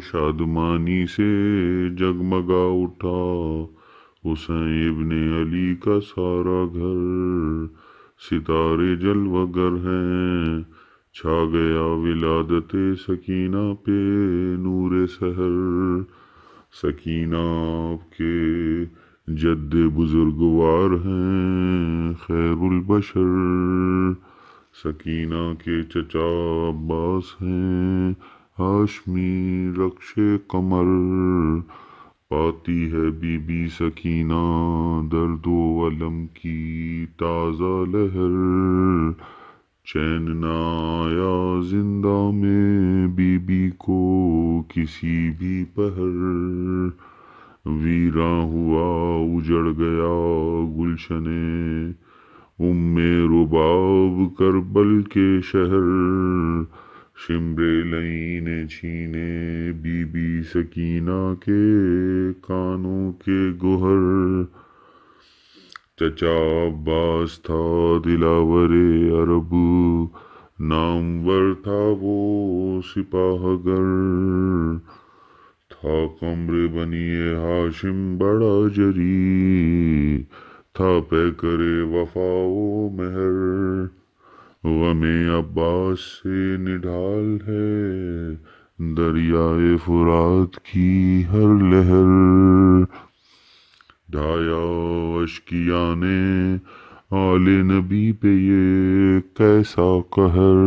شادمانی سے جگمگا اٹھا حسین ابن علی کا سارا گھر، ستارے جلوگر ہیں، چھا گیا ولادت سکینہ پہ نور سحر۔ سکینہ آپ کے جد بزرگوار ہیں خیر البشر، سکینہ کے چچا عباس ہیں ہاشمی رخش قمر۔ پاتی ہے بی بی سکینہ درد و الم کی تازہ لہر، چین نہ آیا زندہ میں بی بی کو کسی بھی پہر۔ ویراں ہوا اجڑ گیا گلشن ام رباب کربل کے شہر، شمر لعیں نے چھینے بی بی سکینہ کے کانوں کے گوہر۔ چچا عباس تھا دلاور عرب، نامور تھا وہ سپاہ گر، تھا قمر بنی ہاشم بڑا جری، تھا پیکر وفا و مہر۔ غم عباس سے نڈھال ہے دریائے فرات کی ہر لہر، ڈھایا اشکیاء نے آل نبی پہ یہ کیسا قہر۔